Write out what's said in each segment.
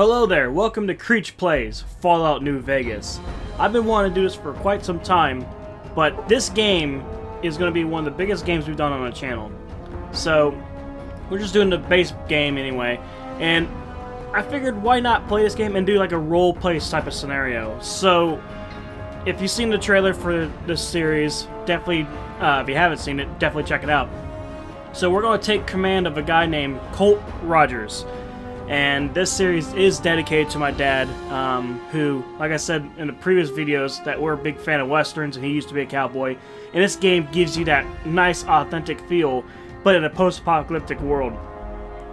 Hello there, welcome to Creech Plays, Fallout New Vegas. I've been wanting to do this for quite some time, but this game is going to be one of the biggest games we've done on the channel. So, we're just doing the base game anyway, and I figured why not play this game and do like a role-play type of scenario. So, if you've seen the trailer for this series, definitely, if you haven't seen it, definitely check it out. So we're going to take command of a guy named Colt Rogers. And this series is dedicated to my dad, who, like I said in the previous videos, that we're a big fan of westerns and he used to be a cowboy. And this game gives you that nice, authentic feel, but in a post-apocalyptic world.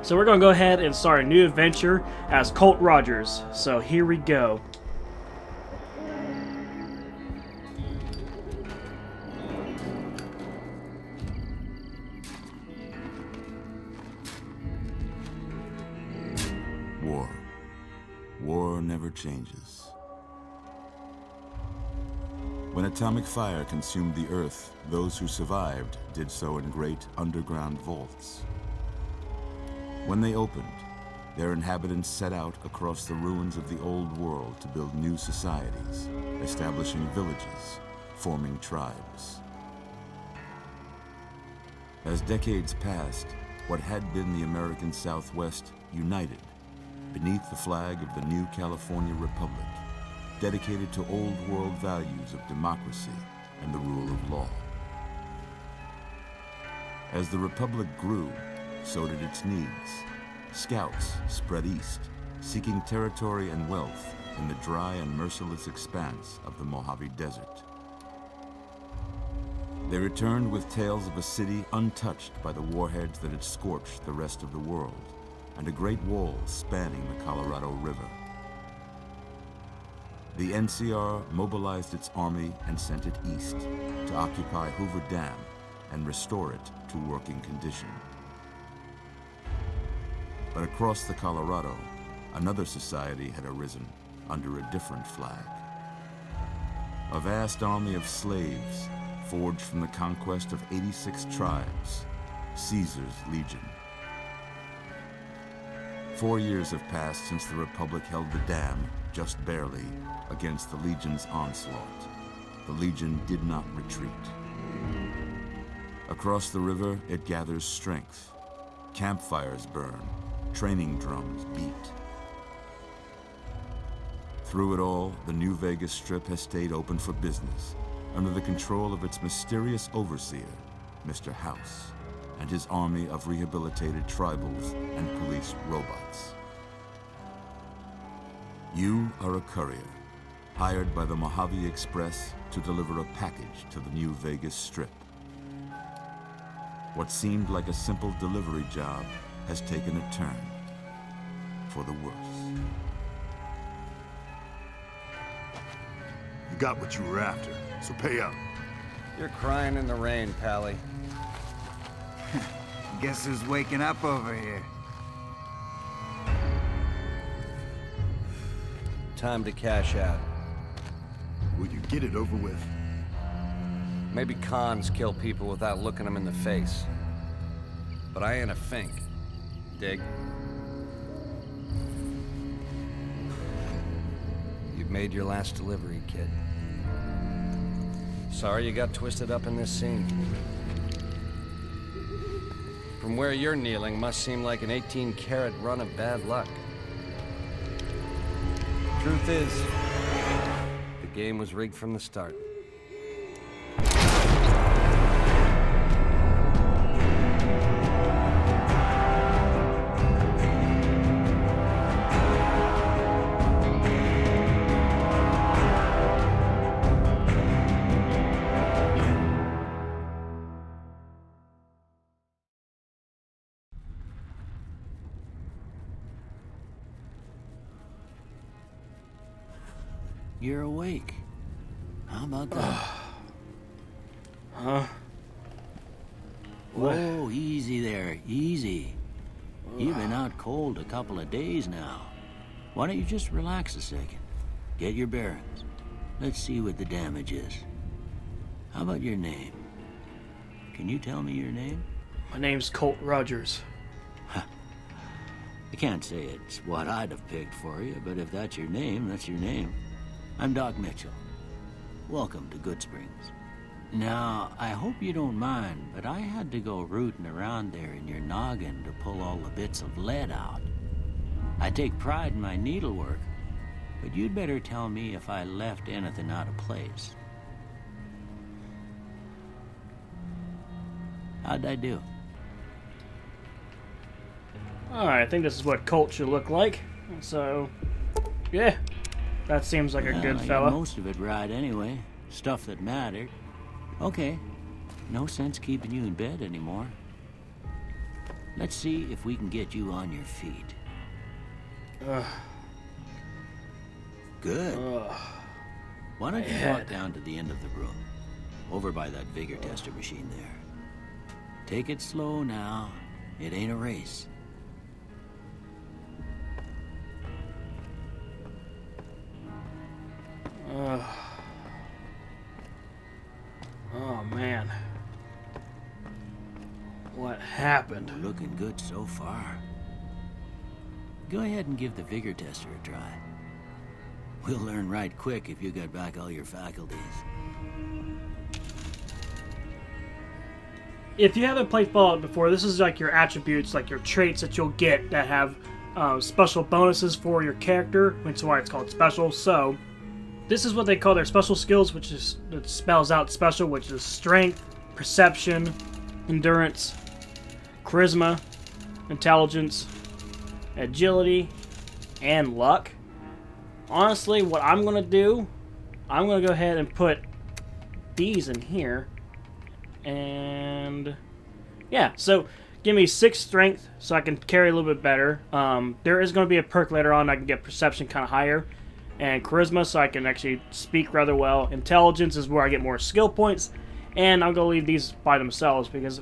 So we're going to go ahead and start a new adventure as Colt Rogers. So here we go. War never changes. When atomic fire consumed the earth, those who survived did so in great underground vaults. When they opened, their inhabitants set out across the ruins of the old world to build new societies, establishing villages, forming tribes. As decades passed, what had been the American Southwest united beneath the flag of the new California Republic, dedicated to old world values of democracy and the rule of law. As the Republic grew, so did its needs. Scouts spread east, seeking territory and wealth in the dry and merciless expanse of the Mojave Desert. They returned with tales of a city untouched by the warheads that had scorched the rest of the world, and a great wall spanning the Colorado River. The NCR mobilized its army and sent it east to occupy Hoover Dam and restore it to working condition. But across the Colorado, another society had arisen under a different flag. A vast army of slaves forged from the conquest of 86 tribes, Caesar's Legion. 4 years have passed since the Republic held the dam, just barely, against the Legion's onslaught. The Legion did not retreat. Across the river, it gathers strength. Campfires burn, training drums beat. Through it all, the New Vegas Strip has stayed open for business, under the control of its mysterious overseer, Mr. House, and his army of rehabilitated tribals and police robots. You are a courier, hired by the Mojave Express to deliver a package to the New Vegas Strip. What seemed like a simple delivery job has taken a turn for the worse. You got what you were after, so pay up. You're crying in the rain, Pally. Guess who's waking up over here? Time to cash out. Will you get it over with? Maybe cons kill people without looking them in the face. But I ain't a fink. Dig? You've made your last delivery, kid. Sorry you got twisted up in this scene. From where you're kneeling must seem like an 18-carat run of bad luck. Truth is, the game was rigged from the start. You're awake. How about that? Huh? Whoa, easy there, easy. You've been out cold a couple of days now. Why don't you just relax a second? Get your bearings. Let's see what the damage is. How about your name? Can you tell me your name? My name's Colt Rogers. I can't say it's what I'd have picked for you, but if that's your name, that's your name. I'm Doc Mitchell. Welcome to Goodsprings. Now, I hope you don't mind, but I had to go rooting around there in your noggin to pull all the bits of lead out. I take pride in my needlework, but you'd better tell me if I left anything out of place. How'd I do? Alright, I think this is what Colt should look like. So, yeah. That seems like a good I got fella. most of it right anyway. Stuff that mattered. Okay. No sense keeping you in bed anymore. Let's see if we can get you on your feet. Good. Why don't you walk down to the end of the room? Over by that vigor tester machine there. Take it slow now. It ain't a race. Oh, man. What happened? Looking good so far. Go ahead and give the vigor tester a try. We'll learn right quick if you got back all your faculties. If you haven't played Fallout before, this is like your attributes, like your traits that you'll get that have special bonuses for your character, which is why it's called special. So, this is what they call their special skills, which is, it spells out special, which is strength, perception, endurance, charisma, intelligence, agility, and luck. Honestly, what I'm going to do, I'm going to go ahead and put these in here. And yeah, so give me 6 strength so I can carry a little bit better. There is going to be a perk later on I can get perception kind of higher. And charisma so I can actually speak rather well. Intelligence is where I get more skill points. And I'm going to leave these by themselves because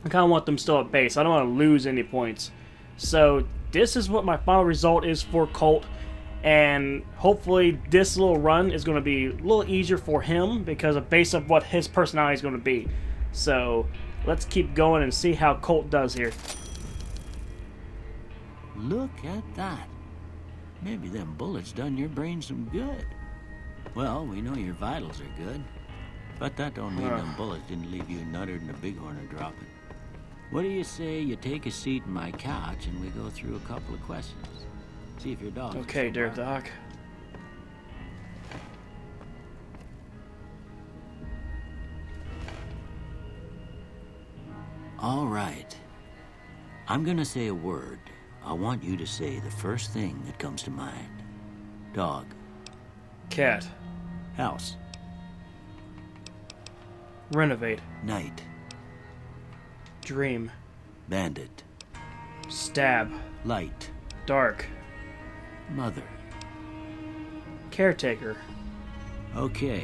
I kind of want them still at base. I don't want to lose any points. So this is what my final result is for Colt. And hopefully this little run is going to be a little easier for him because of based on what his personality is going to be. So let's keep going and see how Colt does here. Look at that. Maybe them bullets done your brain some good. Well, we know your vitals are good. But that don't mean them bullets didn't leave you nuttered and a bighorn a dropping. What do you say you take a seat in my couch and we go through a couple of questions? See if your dog. Okay, dear Doc. All right. I'm gonna say a word. I want you to say the first thing that comes to mind. Dog. Cat. House. Renovate. Night. Dream. Bandit. Stab. Light. Dark. Mother. Caretaker. Okay.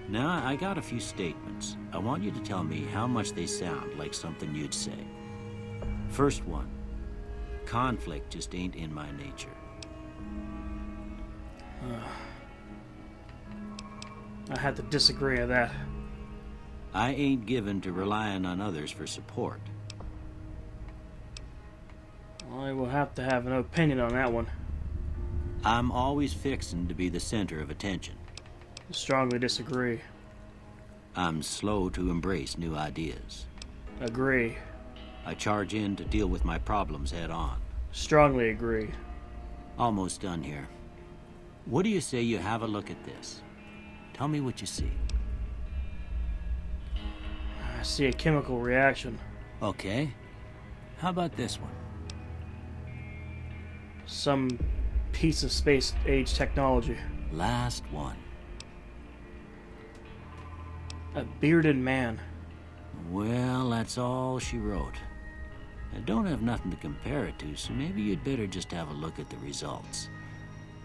Now I got a few statements. I want you to tell me how much they sound like something you'd say. First one. Conflict just ain't in my nature. I had to disagree with that. I ain't given to relying on others for support. I will have to have an opinion on that one. I'm always fixin' to be the center of attention. Strongly disagree. I'm slow to embrace new ideas. Agree. I charge in to deal with my problems head on. Strongly agree. Almost done here. What do you say you have a look at this? Tell me what you see. I see a chemical reaction. Okay. How about this one? Some piece of space-age technology. Last one. A bearded man. Well, that's all she wrote. I don't have nothing to compare it to, so maybe you'd better just have a look at the results.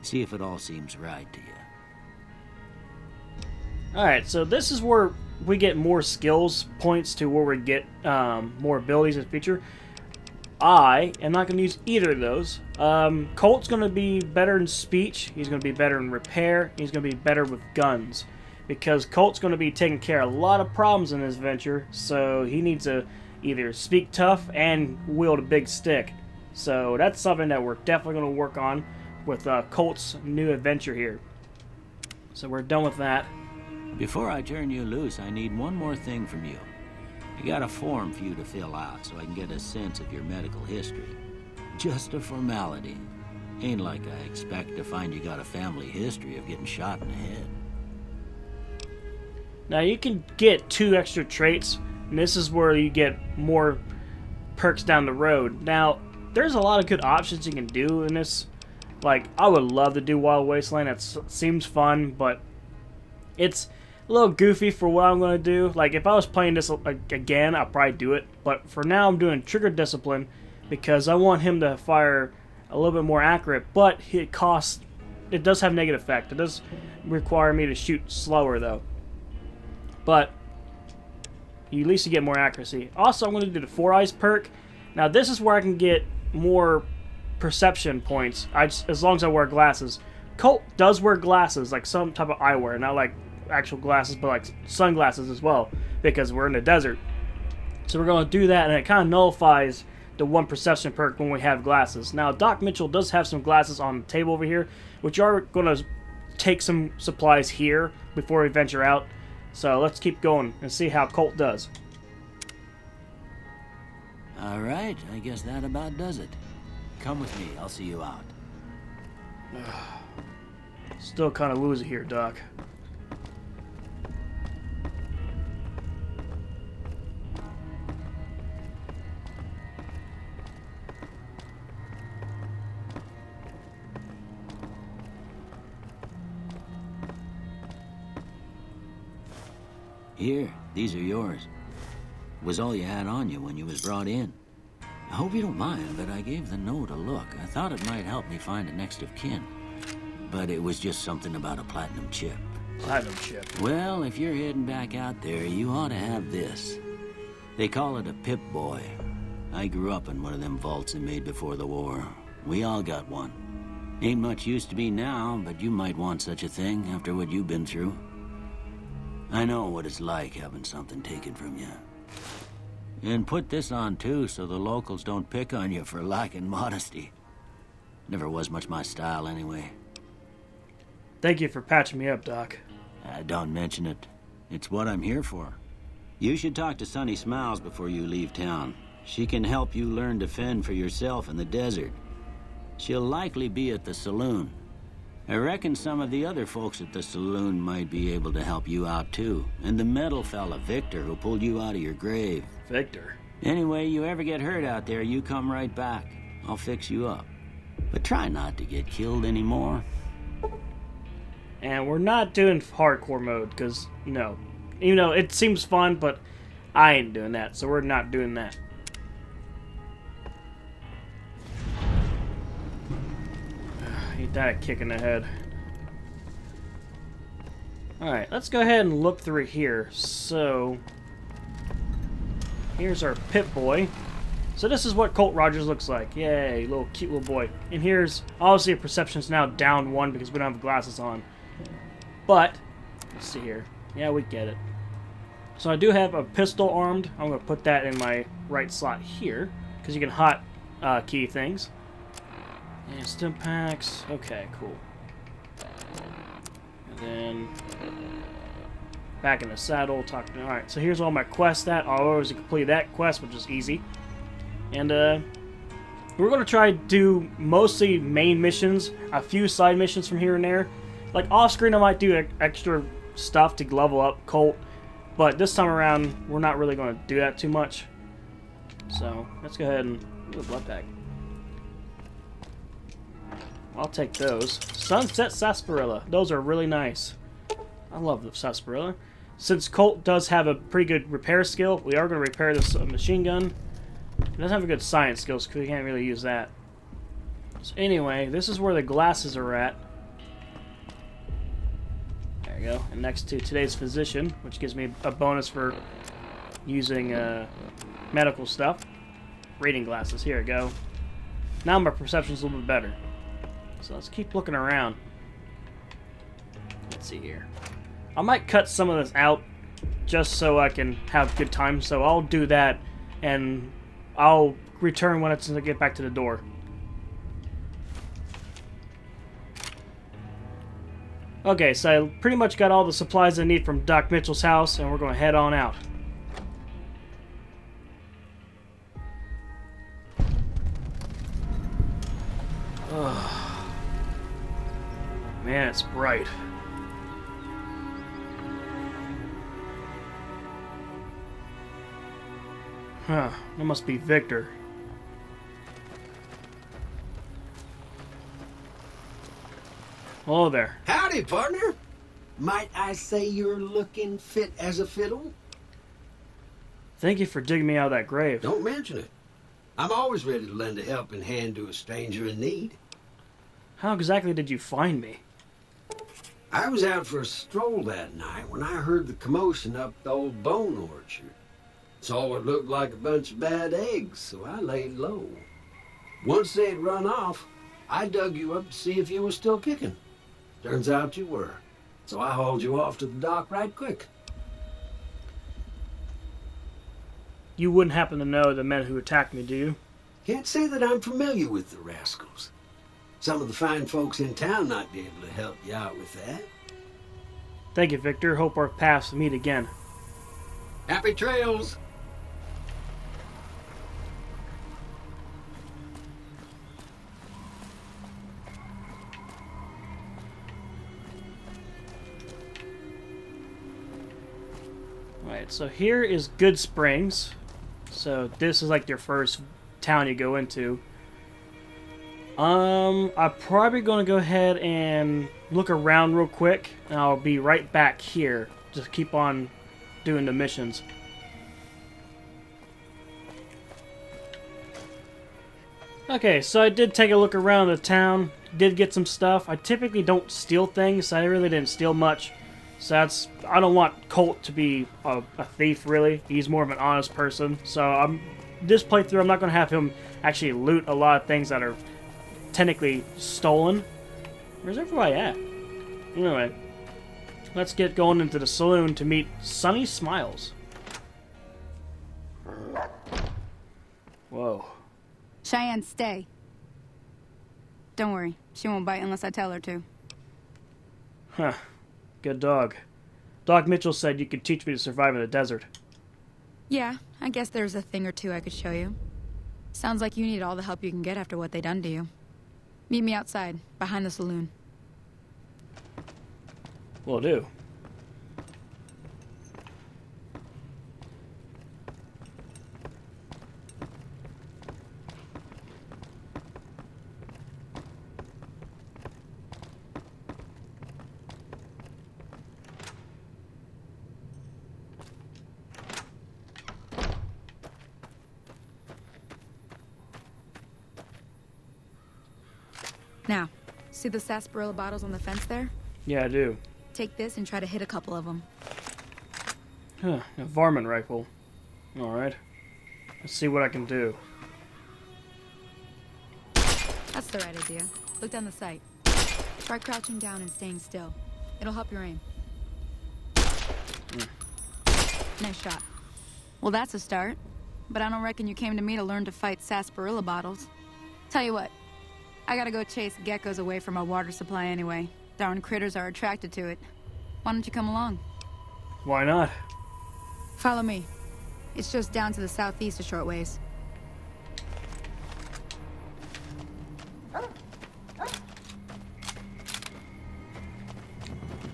See if it all seems right to you. Alright, so this is where we get more skills points to where we get more abilities in the future. I am not going to use either of those. Colt's going to be better in speech. He's going to be better in repair. He's going to be better with guns. Because Colt's going to be taking care of a lot of problems in this venture. So he needs to either speak tough and wield a big stick. So that's something that we're definitely going to work on with Colt's new adventure here. So we're done with that. Before I turn you loose, I need one more thing from you. I got a form for you to fill out so I can get a sense of your medical history. Just a formality. Ain't like I expect to find you got a family history of getting shot in the head. Now you can get 2 extra traits, and this is where you get more perks down the road. Now, there's a lot of good options you can do in this. Like, I would love to do Wild Wasteland. It seems fun, but it's a little goofy for what I'm going to do. Like, if I was playing this again, I'd probably do it. But for now, I'm doing Trigger Discipline because I want him to fire a little bit more accurate. But it does have negative effect. It does require me to shoot slower, though. But at least you get more accuracy. Also, I'm going to do the 4 Eyes perk. Now, this is where I can get more perception points as long as I wear glasses. Colt does wear glasses, like some type of eyewear, not like actual glasses, but like sunglasses as well, because we're in the desert. So we're going to do that, and it kind of nullifies the 1 perception perk when we have glasses. Now, Doc Mitchell does have some glasses on the table over here, which are going to take some supplies here before we venture out. So let's keep going and see how Colt does. Alright, I guess that about does it. Come with me, I'll see you out. Still kind of woozy here, Doc. Here, these are yours. Was all you had on you when you was brought in. I hope you don't mind, but I gave the note a look. I thought it might help me find a next of kin. But it was just something about a platinum chip. Platinum chip. Well, if you're heading back out there, you ought to have this. They call it a Pip-Boy. I grew up in one of them vaults they made before the war. We all got one. Ain't much use to me now, but you might want such a thing after what you've been through. I know what it's like having something taken from you. And put this on too, so the locals don't pick on you for lacking modesty. Never was much my style anyway. Thank you for patching me up, Doc. Don't mention it. It's what I'm here for. You should talk to Sunny Smiles before you leave town. She can help you learn to fend for yourself in the desert. She'll likely be at the saloon. I reckon some of the other folks at the saloon might be able to help you out too. And the metal fella, Victor, who pulled you out of your grave. Victor? Anyway, you ever get hurt out there, you come right back. I'll fix you up. But try not to get killed anymore. And we're not doing hardcore mode, because, no. Even though it seems fun, but I ain't doing that, so we're not doing that. Ain't that a kick in the head. Alright, let's go ahead and look through here. So, here's our Pip-Boy. So this is what Colt Rogers looks like. Yay, little cute little boy. And here's, obviously perception's now down 1 because we don't have glasses on. But, let's see here. Yeah, we get it. So I do have a pistol armed. I'm going to put that in my right slot here, because you can hot key things. And stim packs. Okay, cool. And then back in the saddle. Alright, so here's all my quests that. I always complete that quest, which is easy. And we're going to try to do mostly main missions, a few side missions from here and there. Like off screen I might do extra stuff to level up Colt, but this time around we're not really going to do that too much. So let's go ahead and do a blood pack. I'll take those. Sunset Sarsaparilla. Those are really nice. I love the sarsaparilla. Since Colt does have a pretty good repair skill, we are going to repair this machine gun. It doesn't have a good science skills because we can't really use that. So anyway, this is where the glasses are at. There we go. And next to today's physician, which gives me a bonus for using medical stuff. Reading glasses. Here we go. Now my perception's a little bit better. So let's keep looking around. Let's see here. I might cut some of this out just so I can have good time. So I'll do that and I'll return when I get back to the door. Okay, so I pretty much got all the supplies I need from Doc Mitchell's house, and we're going to head on out. Man, it's bright. Huh, that must be Victor. Hello there. Howdy, partner. Might I say you're looking fit as a fiddle? Thank you for digging me out of that grave. Don't mention it. I'm always ready to lend a helping hand to a stranger in need. How exactly did you find me? I was out for a stroll that night when I heard the commotion up the old bone orchard. Saw what looked like a bunch of bad eggs, so I laid low. Once they'd run off, I dug you up to see if you were still kicking. Turns out you were, so I hauled you off to the dock right quick. You wouldn't happen to know the men who attacked me, do you? Can't say that I'm familiar with the rascals. Some of the fine folks in town might be able to help you out with that. Thank you, Victor. Hope our paths meet again. Happy trails! Alright, so here is Goodsprings. So this is like your first town you go into. I'm probably going to go ahead and look around real quick, and I'll be right back here. Just keep on doing the missions. Okay, so I did take a look around the town, did get some stuff. I typically don't steal things, so I really didn't steal much. So I don't want Colt to be a thief, really. He's more of an honest person. So this playthrough, I'm not going to have him actually loot a lot of things that are technically stolen. Where's everybody at? Anyway, let's get going into the saloon to meet Sunny Smiles. Whoa. Cheyenne, stay. Don't worry, she won't bite unless I tell her to. Huh. Good dog. Doc Mitchell said you could teach me to survive in the desert. Yeah, I guess there's a thing or two I could show you. Sounds like you need all the help you can get after what they done to you. Meet me outside, behind the saloon. Will do. Now, see the sarsaparilla bottles on the fence there? Yeah, I do. Take this and try to hit a couple of them. Huh, a varmint rifle. Alright. Let's see what I can do. That's the right idea. Look down the sight. Try crouching down and staying still. It'll help your aim. Nice shot. Well, that's a start. But I don't reckon you came to me to learn to fight sarsaparilla bottles. Tell you what, I gotta go chase geckos away from our water supply anyway. Darn critters are attracted to it. Why don't you come along? Why not? Follow me. It's just down to the southeast a short ways.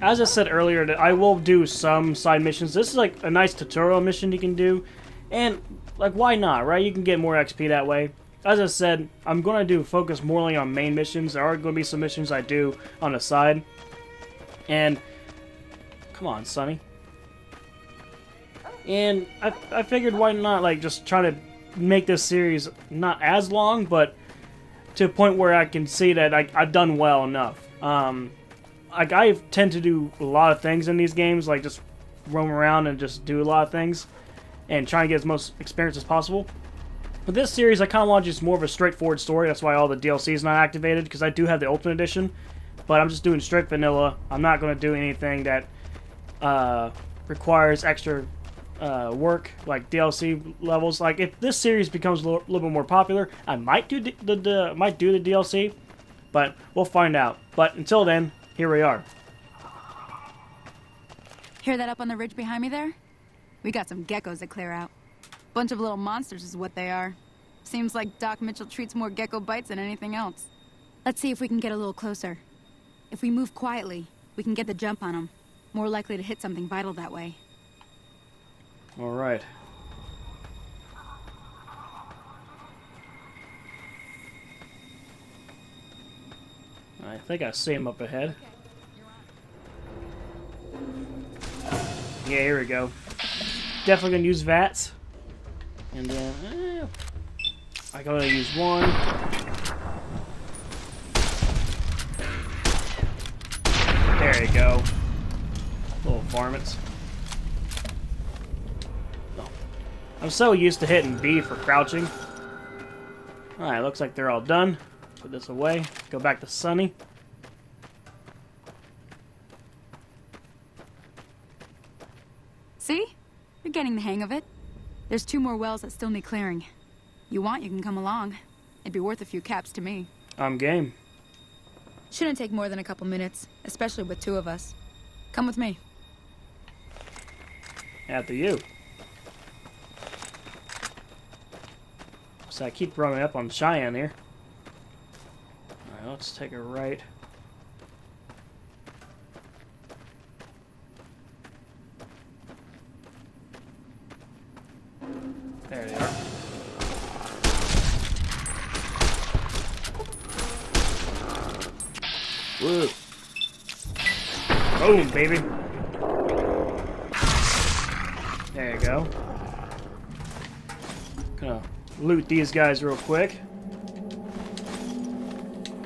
As I said earlier, that I will do some side missions. This is like a nice tutorial mission you can do. And, like, why not, right? You can get more XP that way. As I said, I'm going to focus more on main missions. There are going to be some missions I do on the side. And, come on, Sonny. And I figured why not, like, just try to make this series not as long, but to a point where I can see that I've done well enough. Like, I tend to do a lot of things in these games, like just roam around and just do a lot of things and try and get as most experience as possible. With this series, I kind of want just more of a straightforward story. That's why all the DLC is not activated, because I do have the Ultimate Edition, but I'm just doing straight vanilla. I'm not going to do anything that requires extra work, like DLC levels. Like if this series becomes a little bit more popular, I might do the DLC, but we'll find out. But until then, here we are. Hear that up on the ridge behind me there? We got some geckos to clear out. Bunch of little monsters is what they are. Seems like Doc Mitchell treats more gecko bites than anything else. Let's see if we can get a little closer. If we move quietly, we can get the jump on them. More likely to hit something vital that way. All right. I think I see him up ahead. Yeah, here we go. Definitely gonna use VATS. And then, I can only use one. There you go. Little varmints. Oh. I'm so used to hitting B for crouching. Alright, looks like they're all done. Put this away. Go back to Sunny. See? You're getting the hang of it. There's 2 more wells that still need clearing. You want, you can come along. It'd be worth a few caps to me. I'm game. Shouldn't take more than a couple minutes, especially with 2 of us. Come with me. After you. So I keep running up on Cheyenne here. Alright, let's take a right. There they are. Woo. Boom, baby. There you go. Gonna loot these guys real quick.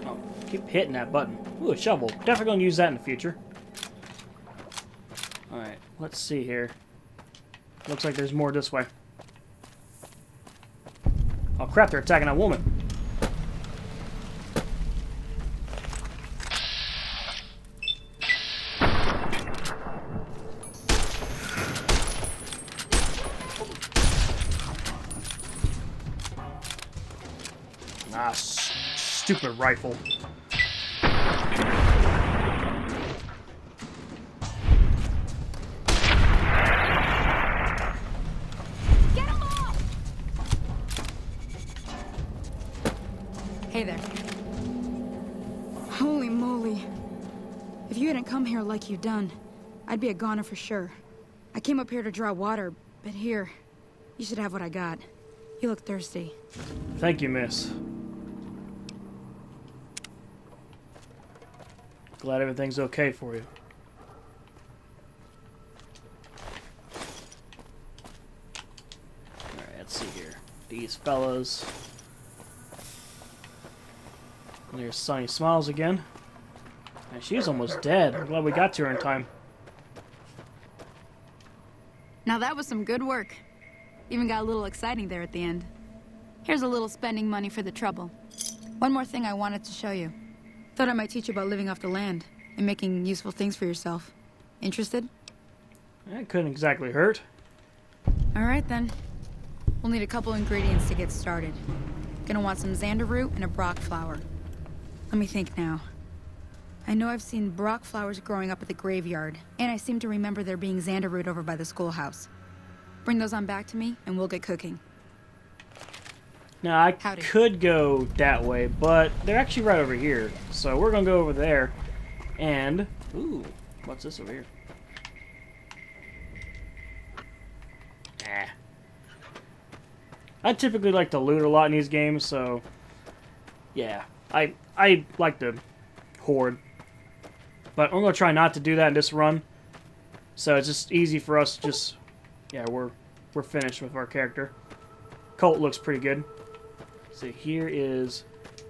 Oh, keep hitting that button. Ooh, a shovel. Definitely gonna use that in the future. Alright, let's see here. Looks like there's more this way. Oh crap, they're attacking that woman. Ah, stupid rifle. Get him off! Hey there. Holy moly. If you hadn't come here like you done, I'd be a goner for sure. I came up here to draw water, but here, you should have what I got. You look thirsty. Thank you, miss. Glad everything's okay for you. Alright, let's see here. These fellas. There's Sunny Smiles again. And she's almost dead. I'm glad we got to her in time. Now that was some good work. Even got a little exciting there at the end. Here's a little spending money for the trouble. One more thing I wanted to show you. Thought I might teach you about living off the land and making useful things for yourself. Interested? That couldn't exactly hurt. All right then. We'll need a couple ingredients to get started. Gonna want some xander root and a brock flower. Let me think now. I know I've seen brock flowers growing up at the graveyard, and I seem to remember there being xander root over by the schoolhouse. Bring those on back to me, and we'll get cooking. Now, I Howdy. could go that way, but they're actually right over here. So we're going to go over there. And, ooh, what's this over here? Ah. I typically like to loot a lot in these games, so yeah. I like to hoard. But I'm going to try not to do that in this run. So it's just easy for us to just, yeah, we're finished with our character. Colt looks pretty good. So here is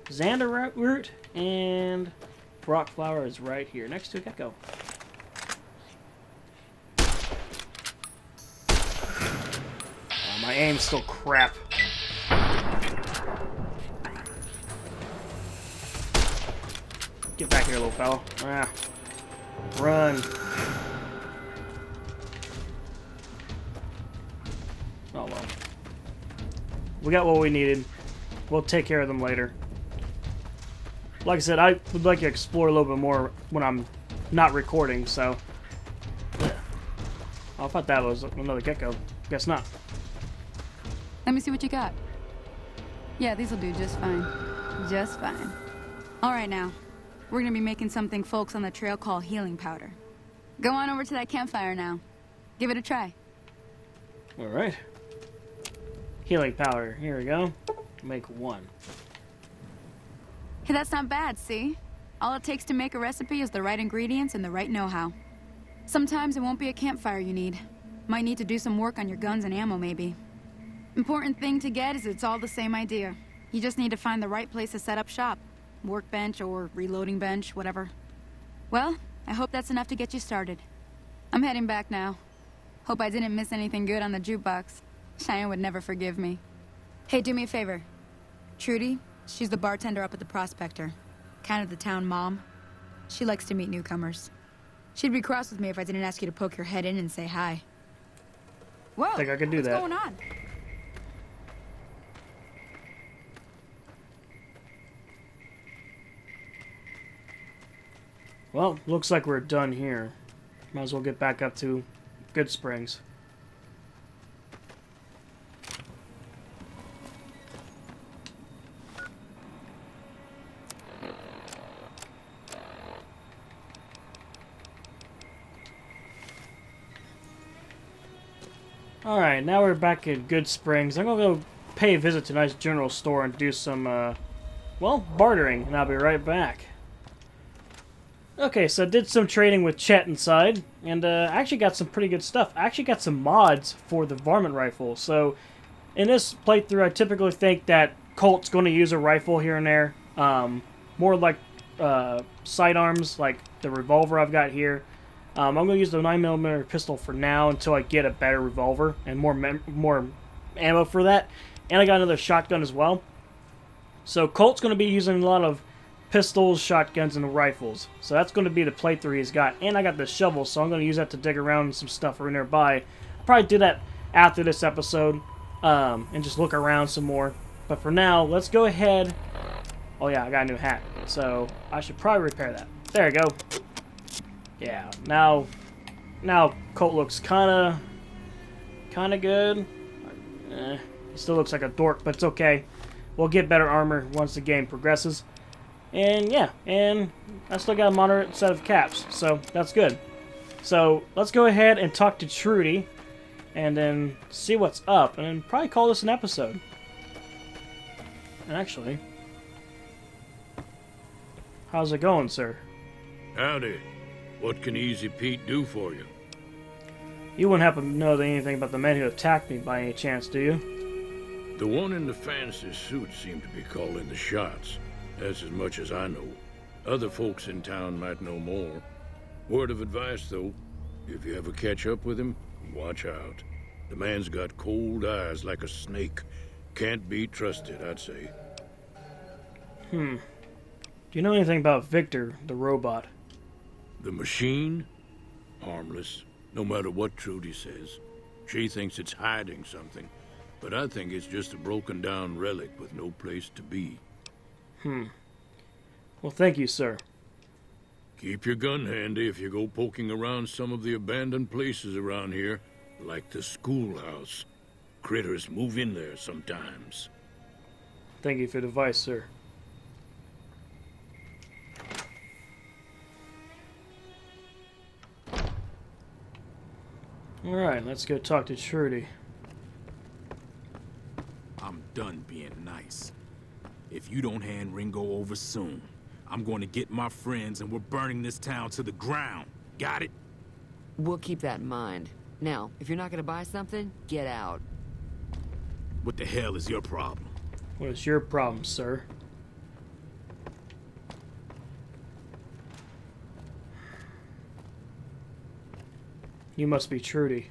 xander root, and brock flower is right here next to a gecko. My aim's still crap. Get back here, little fella. Ah. Run. Oh well. We got what we needed. We'll take care of them later. Like I said, I would like to explore a little bit more when I'm not recording, so... Yeah. Oh, I thought that was another gecko. Guess not. Let me see what you got. Yeah, these'll do just fine. Just fine. Alright now. We're gonna be making something folks on the trail call healing powder. Go on over to that campfire now. Give it a try. Alright. Healing powder. Here we go. Make one. Hey, that's not bad, see? All it takes to make a recipe is the right ingredients and the right know-how. Sometimes it won't be a campfire you need. Might need to do some work on your guns and ammo, maybe. Important thing to get is it's all the same idea. You just need to find the right place to set up shop. Workbench or reloading bench, whatever. Well, I hope that's enough to get you started. I'm heading back now. Hope I didn't miss anything good on the jukebox. Cheyenne would never forgive me. Hey, do me a favor. Trudy, she's the bartender up at the Prospector. Kind of the town mom. She likes to meet newcomers. She'd be cross with me if I didn't ask you to poke your head in and say hi. Whoa, I think I could do that. What's going on? Well, looks like we're done here. Might as well get back up to Goodsprings. Alright, now we're back at Goodsprings. I'm gonna go pay a visit to a nice general store and do some, well, bartering, and I'll be right back. Okay, so I did some trading with Chet inside, and I actually got some pretty good stuff. I actually got some mods for the varmint rifle. So, in this playthrough, I typically think that Colt's going to use a rifle here and there. More like sidearms, like the revolver I've got here. I'm going to use the 9mm pistol for now until I get a better revolver and more ammo for that. And I got another shotgun as well. So Colt's going to be using a lot of pistols, shotguns, and rifles. So that's going to be the playthrough he's got. And I got the shovel, so I'm going to use that to dig around in some stuff right nearby. I'll probably do that after this episode and just look around some more. But for now, let's go ahead. Oh yeah, I got a new hat. So I should probably repair that. There we go. Yeah, now Colt looks kind of good. He still looks like a dork, but it's okay. We'll get better armor once the game progresses. And yeah, and I still got a moderate set of caps, so that's good. So let's go ahead and talk to Trudy, and then see what's up, and then probably call this an episode. And actually, how's it going, sir? Howdy. What can Easy Pete do for you? You wouldn't happen to know anything about the men who attacked me by any chance, do you? The one in the fancy suit seemed to be calling the shots. That's as much as I know. Other folks in town might know more. Word of advice, though, if you ever catch up with him, watch out. The man's got cold eyes like a snake. Can't be trusted, I'd say. Do you know anything about Victor, the robot? The machine? Harmless, no matter what Trudy says. She thinks it's hiding something, but I think it's just a broken down relic with no place to be. Well, thank you, sir. Keep your gun handy if you go poking around some of the abandoned places around here, like the schoolhouse. Critters move in there sometimes. Thank you for the advice, sir. Alright, let's go talk to Trudy. I'm done being nice. If you don't hand Ringo over soon, I'm going to get my friends and we're burning this town to the ground. Got it? We'll keep that in mind. Now, if you're not gonna buy something, get out. What the hell is your problem? What is your problem, sir? You must be Trudy.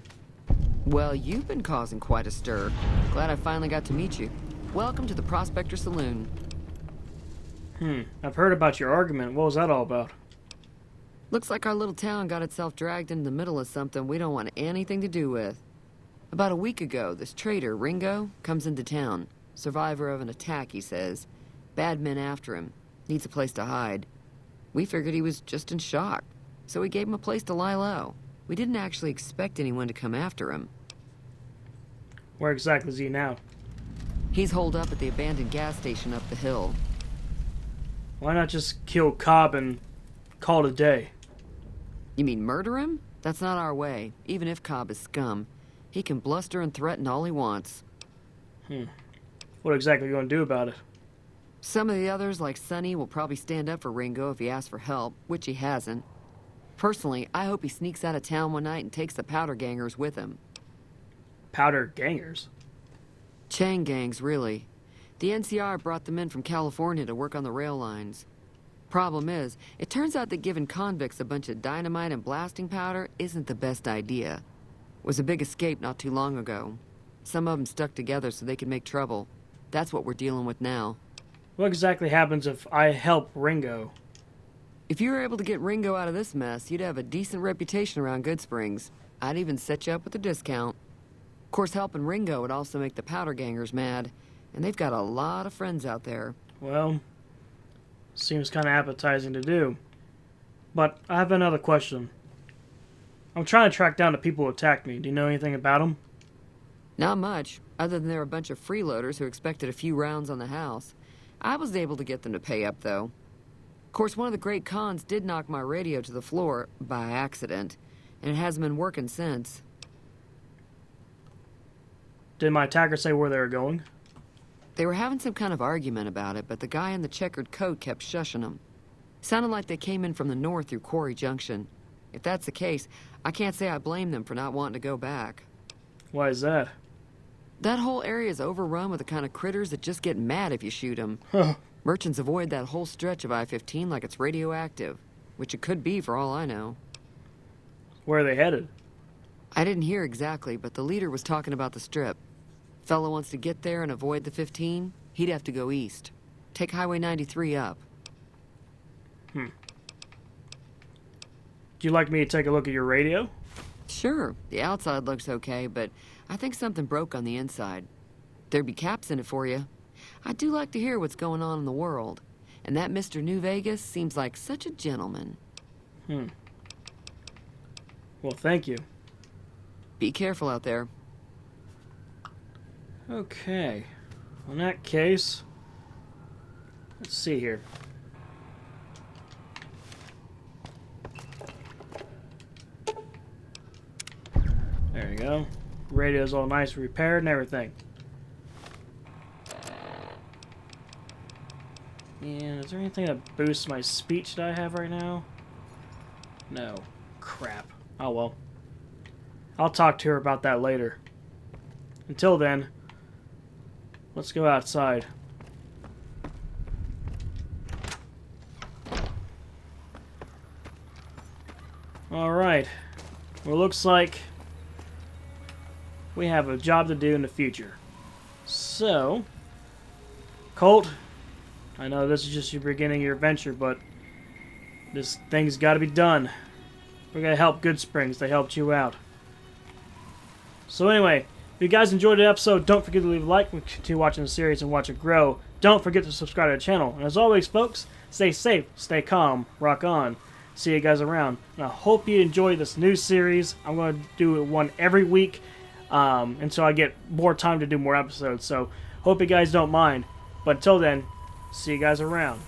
Well, you've been causing quite a stir. Glad I finally got to meet you. Welcome to the Prospector Saloon. I've heard about your argument. What was that all about? Looks like our little town got itself dragged into the middle of something we don't want anything to do with. About a week ago, this trader, Ringo, comes into town. Survivor of an attack, he says. Bad men after him. Needs a place to hide. We figured he was just in shock, so we gave him a place to lie low. We didn't actually expect anyone to come after him. Where exactly is he now? He's holed up at the abandoned gas station up the hill. Why not just kill Cobb and call it a day? You mean murder him? That's not our way, even if Cobb is scum. He can bluster and threaten all he wants. What exactly are you going to do about it? Some of the others, like Sonny, will probably stand up for Ringo if he asks for help, which he hasn't. Personally, I hope he sneaks out of town one night and takes the powder gangers with him. Powder gangers? Chain gangs, really. The NCR brought them in from California to work on the rail lines. Problem is, it turns out that giving convicts a bunch of dynamite and blasting powder isn't the best idea. It was a big escape not too long ago. Some of them stuck together so they could make trouble. That's what we're dealing with now. What exactly happens if I help Ringo? If you were able to get Ringo out of this mess, you'd have a decent reputation around Goodsprings. I'd even set you up with a discount. Of course, helping Ringo would also make the powder gangers mad, and they've got a lot of friends out there. Well, seems kind of appetizing to do. But I have another question. I'm trying to track down the people who attacked me. Do you know anything about them? Not much, other than they're a bunch of freeloaders who expected a few rounds on the house. I was able to get them to pay up, though. Of course, one of the great cons did knock my radio to the floor by accident, and it hasn't been working since. Did my attacker say where they were going? They were having some kind of argument about it, but the guy in the checkered coat kept shushing them. Sounded like they came in from the north through Quarry Junction. If that's the case, I can't say I blame them for not wanting to go back. Why is that? That whole area is overrun with the kind of critters that just get mad if you shoot them. Merchants avoid that whole stretch of I-15 like it's radioactive, which it could be for all I know. Where are they headed? I didn't hear exactly, but the leader was talking about the strip. Fella wants to get there and avoid the 15, he'd have to go east. Take Highway 93 up. Do you like me to take a look at your radio? Sure, the outside looks okay, but I think something broke on the inside. There'd be caps in it for you. I do like to hear what's going on in the world, and that Mr. New Vegas seems like such a gentleman. Well, thank you. Be careful out there. Okay. In that case, let's see here. There you go. Radio's all nice repaired and everything. And is there anything that boosts my speech that I have right now? No. Crap. Oh well. I'll talk to her about that later. Until then, let's go outside. Alright. Well, looks like we have a job to do in the future. So, Colt, I know this is just your beginning of your adventure, but this thing's got to be done. We're going to help Goodsprings. They helped you out. So anyway, if you guys enjoyed the episode, don't forget to leave a like. We continue watching the series and watch it grow. Don't forget to subscribe to the channel. And as always, folks, stay safe, stay calm, rock on. See you guys around. And I hope you enjoy this new series. I'm going to do one every week until I get more time to do more episodes. So hope you guys don't mind. But until then, see you guys around.